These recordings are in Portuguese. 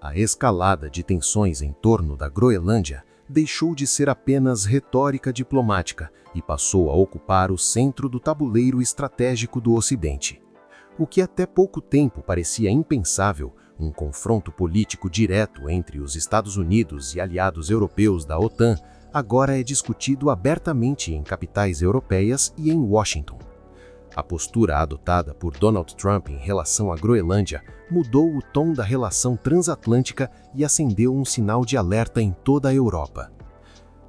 A escalada de tensões em torno da Groenlândia deixou de ser apenas retórica diplomática e passou a ocupar o centro do tabuleiro estratégico do Ocidente. O que até pouco tempo parecia impensável, um confronto político direto entre os Estados Unidos e aliados europeus da OTAN, agora é discutido abertamente em capitais europeias e em Washington. A postura adotada por Donald Trump em relação à Groenlândia mudou o tom da relação transatlântica e acendeu um sinal de alerta em toda a Europa.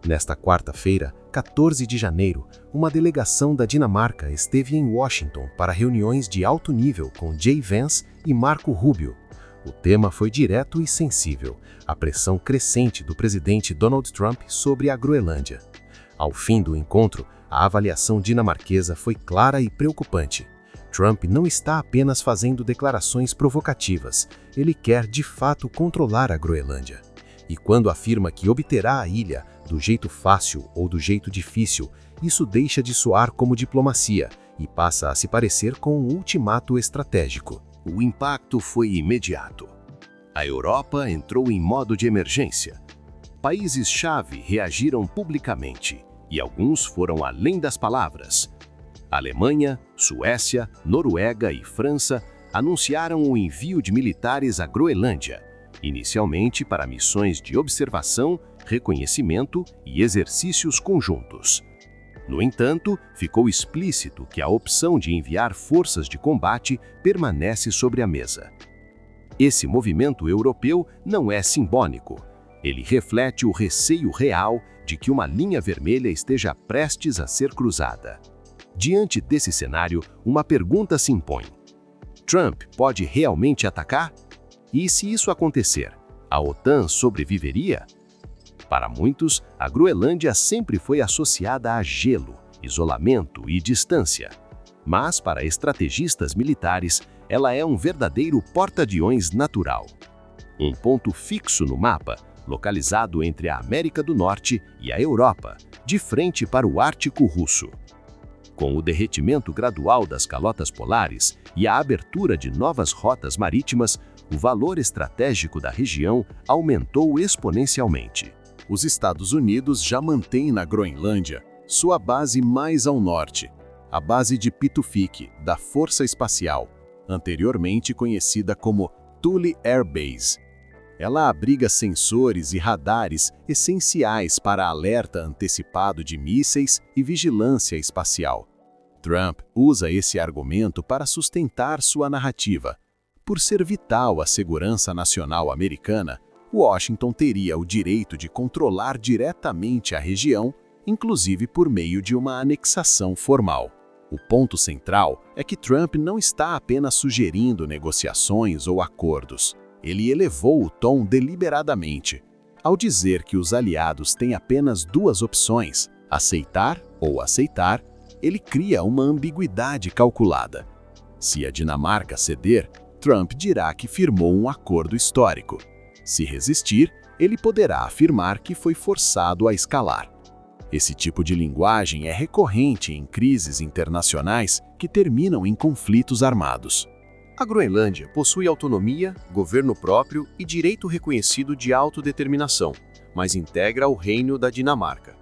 Nesta quarta-feira, 14 de janeiro, uma delegação da Dinamarca esteve em Washington para reuniões de alto nível com Jay Vance e Marco Rubio. O tema foi direto e sensível, a pressão crescente do presidente Donald Trump sobre a Groenlândia. Ao fim do encontro, a avaliação dinamarquesa foi clara e preocupante. Trump não está apenas fazendo declarações provocativas, ele quer de fato controlar a Groenlândia. E quando afirma que obterá a ilha do jeito fácil ou do jeito difícil, isso deixa de soar como diplomacia e passa a se parecer com um ultimato estratégico. O impacto foi imediato. A Europa entrou em modo de emergência. Países-chave reagiram publicamente e alguns foram além das palavras. Alemanha, Suécia, Noruega e França anunciaram o envio de militares à Groenlândia, inicialmente para missões de observação, reconhecimento e exercícios conjuntos. No entanto, ficou explícito que a opção de enviar forças de combate permanece sobre a mesa. Esse movimento europeu não é simbólico. Ele reflete o receio real de que uma linha vermelha esteja prestes a ser cruzada. Diante desse cenário, uma pergunta se impõe. Trump pode realmente atacar? E se isso acontecer, a OTAN sobreviveria? Para muitos, a Groenlândia sempre foi associada a gelo, isolamento e distância. Mas, para estrategistas militares, ela é um verdadeiro porta-aviões natural. Um ponto fixo no mapa, localizado entre a América do Norte e a Europa, de frente para o Ártico Russo. Com o derretimento gradual das calotas polares e a abertura de novas rotas marítimas, o valor estratégico da região aumentou exponencialmente. Os Estados Unidos já mantêm na Groenlândia sua base mais ao norte, a base de Pitufik, da Força Espacial, anteriormente conhecida como Thule Air Base. Ela abriga sensores e radares essenciais para alerta antecipado de mísseis e vigilância espacial. Trump usa esse argumento para sustentar sua narrativa. Por ser vital à segurança nacional americana, Washington teria o direito de controlar diretamente a região, inclusive por meio de uma anexação formal. O ponto central é que Trump não está apenas sugerindo negociações ou acordos. Ele elevou o tom deliberadamente, ao dizer que os aliados têm apenas duas opções, aceitar ou aceitar. Ele cria uma ambiguidade calculada. Se a Dinamarca ceder, Trump dirá que firmou um acordo histórico. Se resistir, ele poderá afirmar que foi forçado a escalar. Esse tipo de linguagem é recorrente em crises internacionais que terminam em conflitos armados. A Groenlândia possui autonomia, governo próprio e direito reconhecido de autodeterminação, mas integra o reino da Dinamarca.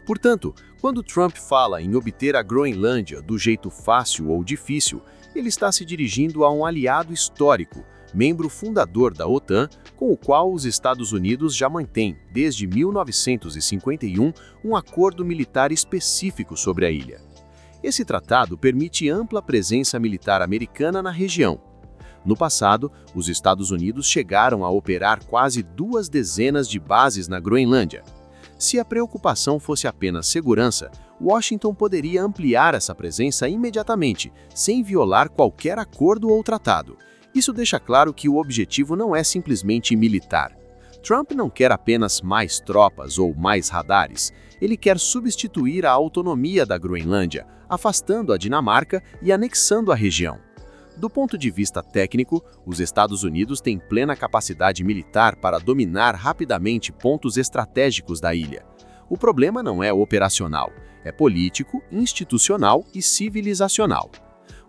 Portanto, quando Trump fala em obter a Groenlândia do jeito fácil ou difícil, ele está se dirigindo a um aliado histórico, membro fundador da OTAN, com o qual os Estados Unidos já mantêm, desde 1951, um acordo militar específico sobre a ilha. Esse tratado permite ampla presença militar americana na região. No passado, os Estados Unidos chegaram a operar quase 2 dezenas de bases na Groenlândia. Se a preocupação fosse apenas segurança, Washington poderia ampliar essa presença imediatamente, sem violar qualquer acordo ou tratado. Isso deixa claro que o objetivo não é simplesmente militar. Trump não quer apenas mais tropas ou mais radares. Ele quer substituir a autonomia da Groenlândia, afastando a Dinamarca e anexando a região. Do ponto de vista técnico, os Estados Unidos têm plena capacidade militar para dominar rapidamente pontos estratégicos da ilha. O problema não é operacional, é político, institucional e civilizacional.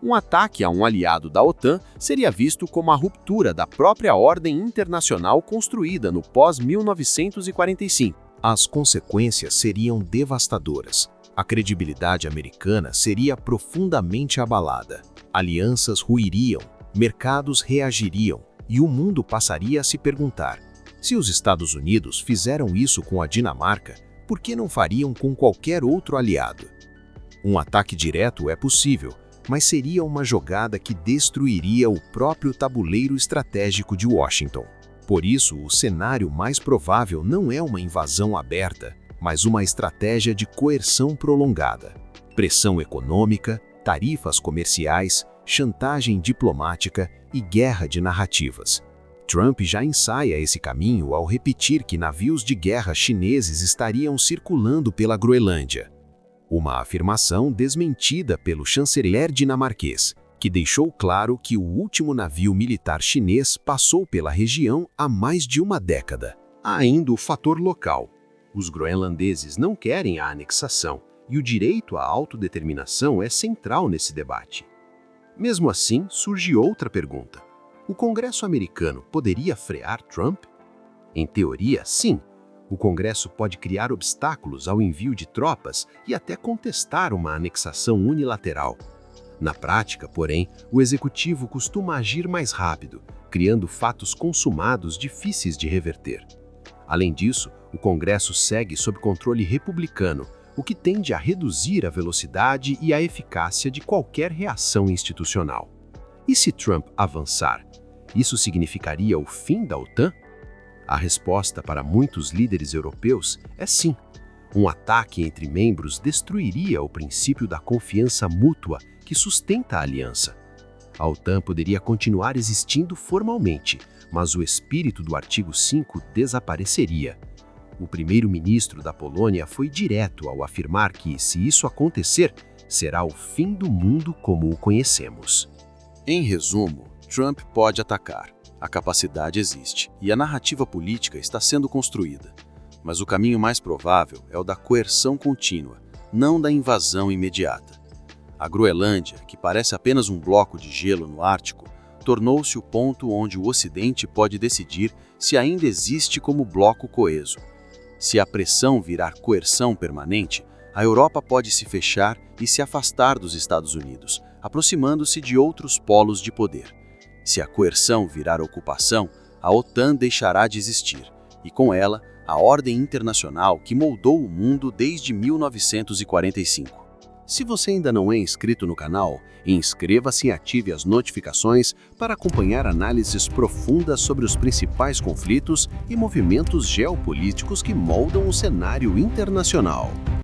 Um ataque a um aliado da OTAN seria visto como a ruptura da própria ordem internacional construída no pós-1945. As consequências seriam devastadoras. A credibilidade americana seria profundamente abalada. Alianças ruiriam, mercados reagiriam e o mundo passaria a se perguntar: se os Estados Unidos fizeram isso com a Dinamarca, por que não fariam com qualquer outro aliado? Um ataque direto é possível, mas seria uma jogada que destruiria o próprio tabuleiro estratégico de Washington. Por isso, o cenário mais provável não é uma invasão aberta, mas uma estratégia de coerção prolongada. Pressão econômica, tarifas comerciais, chantagem diplomática e guerra de narrativas. Trump já ensaia esse caminho ao repetir que navios de guerra chineses estariam circulando pela Groenlândia. Uma afirmação desmentida pelo chanceler dinamarquês, que deixou claro que o último navio militar chinês passou pela região há mais de uma década. Há ainda o fator local. Os groenlandeses não querem a anexação, e o direito à autodeterminação é central nesse debate. Mesmo assim, surge outra pergunta. O Congresso americano poderia frear Trump? Em teoria, sim. O Congresso pode criar obstáculos ao envio de tropas e até contestar uma anexação unilateral. Na prática, porém, o executivo costuma agir mais rápido, criando fatos consumados difíceis de reverter. Além disso, o Congresso segue sob controle republicano, o que tende a reduzir a velocidade e a eficácia de qualquer reação institucional. E se Trump avançar, isso significaria o fim da OTAN? A resposta para muitos líderes europeus é sim. Um ataque entre membros destruiria o princípio da confiança mútua que sustenta a aliança. A OTAN poderia continuar existindo formalmente, mas o espírito do artigo 5 desapareceria. O primeiro-ministro da Polônia foi direto ao afirmar que, se isso acontecer, será o fim do mundo como o conhecemos. Em resumo, Trump pode atacar. A capacidade existe e a narrativa política está sendo construída. Mas o caminho mais provável é o da coerção contínua, não da invasão imediata. A Groenlândia, que parece apenas um bloco de gelo no Ártico, tornou-se o ponto onde o Ocidente pode decidir se ainda existe como bloco coeso. Se a pressão virar coerção permanente, a Europa pode se fechar e se afastar dos Estados Unidos, aproximando-se de outros polos de poder. Se a coerção virar ocupação, a OTAN deixará de existir, e com ela, a ordem internacional que moldou o mundo desde 1945. Se você ainda não é inscrito no canal, inscreva-se e ative as notificações para acompanhar análises profundas sobre os principais conflitos e movimentos geopolíticos que moldam o cenário internacional.